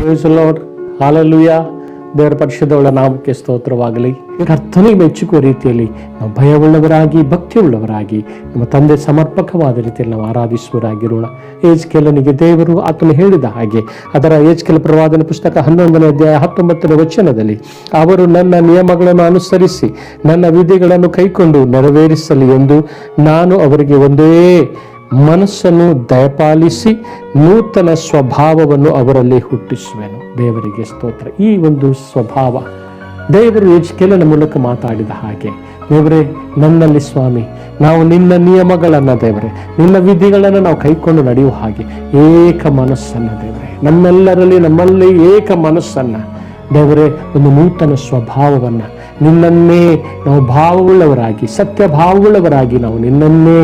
Price the lord, hallelujah. ದೇವರ ಪರಿಶುದ್ಧವುಳ್ಳ ನಾಮಕ್ಕೆ ಸ್ತೋತ್ರವಾಗಲಿ. ಕರ್ತನಿಗೆ ಮೆಚ್ಚುವ ರೀತಿಯಲ್ಲಿ ನಾವು ಭಯವುಳ್ಳವರಾಗಿ, ಭಕ್ತಿಯುಳ್ಳವರಾಗಿ, ನಮ್ಮ ತಂದೆ ಸಮರ್ಪಕವಾದ ರೀತಿಯಲ್ಲಿ ನಾವು ಆರಾಧಿಸುವರಾಗಿರೋಣ. ಯೆಜ್ಕೇಲನಿಗೆ ದೇವರು ಆತನು ಹೇಳಿದ ಹಾಗೆ, ಅದರ ಯೆಜ್ಕೇಲ ಪ್ರವಾದನ ಪುಸ್ತಕ 11ನೇ ಅಧ್ಯಾಯ 19ನೇ ವಚನದಲ್ಲಿ, ಅವರು ನನ್ನ ನಿಯಮಗಳನ್ನು ಅನುಸರಿಸಿ ನನ್ನ ವಿಧಿಗಳನ್ನು ಕೈಕೊಂಡು ನೆರವೇರಿಸಲಿ ಎಂದು ನಾನು ಅವರಿಗೆ ಒಂದೇ ಮನಸ್ಸನ್ನು ದಯಪಾಲಿಸಿ ನೂತನ ಸ್ವಭಾವವನ್ನು ಅವರಲ್ಲಿ ಹುಟ್ಟಿಸುವೆನು. ದೇವರಿಗೆ ಸ್ತೋತ್ರ. ಈ ಒಂದು ಸ್ವಭಾವ ದೇವರು ಯೆಜ್ಕೇಲನ ಮೂಲಕ ಮಾತಾಡಿದ ಹಾಗೆ, ದೇವರೇ ನನ್ನಲ್ಲಿ ಸ್ವಾಮಿ ನಾವು ನಿನ್ನ ನಿಯಮಗಳನ್ನು, ದೇವರೇ ನಿನ್ನ ವಿಧಿಗಳನ್ನು ನಾವು ಕೈಕೊಂಡು ನಡೆಯುವ ಹಾಗೆ ಏಕ ಮನಸ್ಸನ್ನು, ದೇವರೇ ನಮ್ಮಲ್ಲಿ ಏಕ ಮನಸ್ಸನ್ನು, ದೇವರೇ ಒಂದು ನೂತನ ಸ್ವಭಾವವನ್ನು, ನಿನ್ನನ್ನೇ ನಾವು ಭಾವವುಳ್ಳವರಾಗಿ, ಸತ್ಯ ಭಾವವುಳ್ಳವರಾಗಿ ನಾವು ನಿನ್ನನ್ನೇ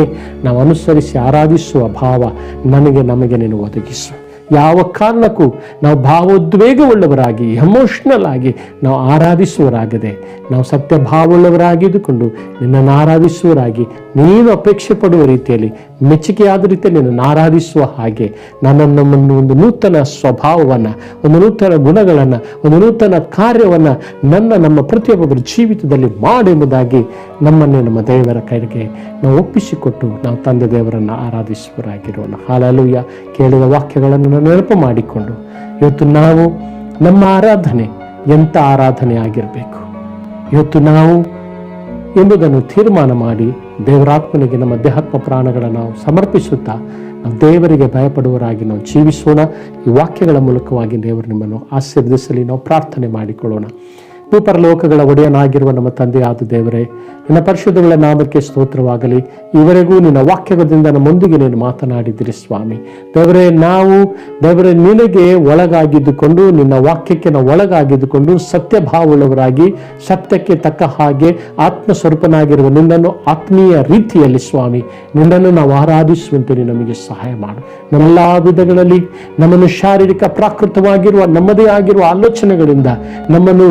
ನಾವು ಅನುಸರಿಸಿ ಆರಾಧಿಸುವ ಭಾವ ನಮಗೆ ನೀನು ಒದಗಿಸು. ಯಾವ ಕಾರಣಕ್ಕೂ ನಾವು ಭಾವೋದ್ವೇಗವುಳ್ಳವರಾಗಿ, ಎಮೋಷನಲ್ ಆಗಿ ನಾವು ಆರಾಧಿಸುವರಾಗದೆ, ನಾವು ಸತ್ಯ ಭಾವವುಳ್ಳವರಾಗಿದ್ದುಕೊಂಡು ನಿನ್ನನ್ನು ಆರಾಧಿಸುವರಾಗಿ, ನೀನು ಅಪೇಕ್ಷೆ ಪಡುವ ರೀತಿಯಲ್ಲಿ, ಮೆಚ್ಚುಗೆಯಾದ ರೀತಿಯಲ್ಲಿ ನಿನ್ನನ್ನು ಆರಾಧಿಸುವ ಹಾಗೆ ನಮ್ಮನ್ನು ಒಂದು ನೂತನ ಸ್ವಭಾವವನ್ನು, ಒಂದು ನೂತನ ಗುಣಗಳನ್ನು, ಒಂದು ನೂತನ ಕಾರ್ಯವನ್ನು ನಮ್ಮ ಪ್ರತಿಯೊಬ್ಬರ ಜೀವಿತದಲ್ಲಿ ಮಾಡೆಂಬುದಾಗಿ ನಮ್ಮನ್ನೇ ನಮ್ಮ ದೇವರ ಕೈಗೆ ನಾವು ಒಪ್ಪಿಸಿಕೊಟ್ಟು ನಾವು ತಂದೆ ದೇವರನ್ನು ಆರಾಧಿಸುವರಾಗಿರೋಣ. ಹಲ್ಲೆಲೂಯಾ. ಕೇಳಿದ ವಾಕ್ಯಗಳನ್ನು ನೆನಪು ಮಾಡಿಕೊಂಡು ಇವತ್ತು ನಾವು ನಮ್ಮ ಆರಾಧನೆ ಎಂಥ ಆರಾಧನೆ ಆಗಿರಬೇಕು ಇವತ್ತು ನಾವು ಎಂಬುದನ್ನು ತೀರ್ಮಾನ ಮಾಡಿ ದೇವರಾತ್ಮನಿಗೆ ನಮ್ಮ ದೇಹಾತ್ಮ ಪ್ರಾಣಗಳನ್ನು ನಾವು ಸಮರ್ಪಿಸುತ್ತಾ ನಾವು ದೇವರಿಗೆ ಭಯಪಡುವರಾಗಿ ನಾವು ಜೀವಿಸೋಣ. ಈ ವಾಕ್ಯಗಳ ಮೂಲಕವಾಗಿ ದೇವರು ನಿಮ್ಮನ್ನು ಆಶೀರ್ವದಿಸಲಿ. ನಾವು ಪ್ರಾರ್ಥನೆ ಮಾಡಿಕೊಳ್ಳೋಣ. ಪರಲೋಕಗಳ ಒಡೆಯನಾಗಿರುವ ನಮ್ಮ ತಂದೆಯಾದ ದೇವರೇ, ನಿನ್ನ ಪರಿಶುದ್ಧಗಳ ನಾಮಕ್ಕೆ ಸ್ತೋತ್ರವಾಗಲಿ. ಇವರೆಗೂ ನಿನ್ನ ವಾಕ್ಯದಿಂದ ನಮ್ಮೊಂದಿಗೆ ನೀನು ಮಾತನಾಡಿದಿರಿ ಸ್ವಾಮಿ. ದೇವರೇ ನಿನಗೆ ಒಳಗಾಗಿದ್ದುಕೊಂಡು, ನಿನ್ನ ವಾಕ್ಯಕ್ಕೆ ನಾವು ಒಳಗಾಗಿದ್ದುಕೊಂಡು ಸತ್ಯಭಾವವುಳ್ಳವರಾಗಿ, ಸತ್ಯಕ್ಕೆ ತಕ್ಕ ಹಾಗೆ ಆತ್ಮಸ್ವರೂಪನಾಗಿರುವ ನಿನ್ನನ್ನು ಆತ್ಮೀಯ ರೀತಿಯಲ್ಲಿ ಸ್ವಾಮಿ ನಿನ್ನನ್ನು ನಾವು ಆರಾಧಿಸುವಂತೆ ನೀನು ನಮಗೆ ಸಹಾಯ ಮಾಡು. ನಮ್ಮೆಲ್ಲ ವಿಧಗಳಲ್ಲಿ ನಮ್ಮನ್ನು ಶಾರೀರಿಕ ಪ್ರಾಕೃತವಾಗಿರುವ ನಮ್ಮದೇ ಆಗಿರುವ ಆಲೋಚನೆಗಳಿಂದ ನಮ್ಮನ್ನು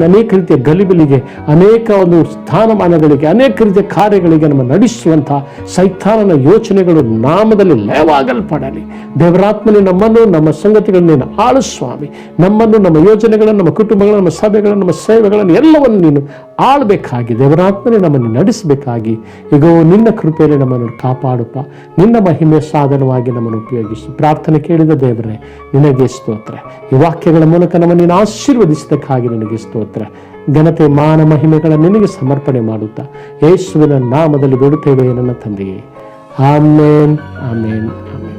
ಅನೇಕ ರೀತಿಯ ಗಲಿಬಿಲಿಗೆ, ಅನೇಕ ಒಂದು ಸ್ಥಾನಮಾನಗಳಿಗೆ, ಅನೇಕ ರೀತಿಯ ಕಾರ್ಯಗಳಿಗೆ ನಮ್ಮ ನಡೆಸುವಂತಹ ಸೈತಾನನ ಯೋಚನೆಗಳು ನಾಮದಲ್ಲಿ ಲಯವಾಗಲ್ಪಡಲಿ. ದೇವರಾತ್ಮನೇ ನಮ್ಮನ್ನು, ನಮ್ಮ ಸಂಗತಿಗಳನ್ನು ನೀನು ಆಳು ಸ್ವಾಮಿ. ನಮ್ಮನ್ನು, ನಮ್ಮ ಯೋಜನೆಗಳನ್ನು, ನಮ್ಮ ಕುಟುಂಬಗಳನ್ನು, ನಮ್ಮ ಸಭೆಗಳನ್ನು, ನಮ್ಮ ಸೇವೆಗಳನ್ನು ಎಲ್ಲವನ್ನು ನೀನು ಆಳ್ಬೇಕಾಗಿ, ದೇವರಾತ್ಮನೇ ನಮ್ಮನ್ನು ನಡೆಸಬೇಕಾಗಿ ಈಗ ನಿನ್ನ ಕೃಪೆಯಲ್ಲಿ ನಮ್ಮನ್ನು ಕಾಪಾಡುಪ್ಪ. ನಿನ್ನ ಮಹಿಮೆ ಸಾಧನವಾಗಿ ನಮ್ಮನ್ನು ಉಪಯೋಗಿಸು. ಪ್ರಾರ್ಥನೆ ಕೇಳಿದ ದೇವರೇ ನಿನಗೆ ಸ್ತೋತ್ರ. ಈ ವಾಕ್ಯಗಳ ಮೂಲಕ ನಮ್ಮನ್ನು ನೀನು ಆಶೀರ್ವದಿಸಿದ್ದಕ್ಕಾಗಿ ನಿನಗೆ ಸ್ತೋತ್ರ. ಘನತೆ, ಮಾನ, ಮಹಿಮೆಗಳ ನಿನಗೆ ಸಮರ್ಪಣೆ ಮಾಡುತ್ತಾ ಯೇಸುವಿನ ನಾಮದಲ್ಲಿ ಬೇಡುತ್ತೇವೆ ನನ್ನ ತಂದೆಯೇ. ಆಮೇನ್, ಆಮೇನ್, ಆಮೇನ್.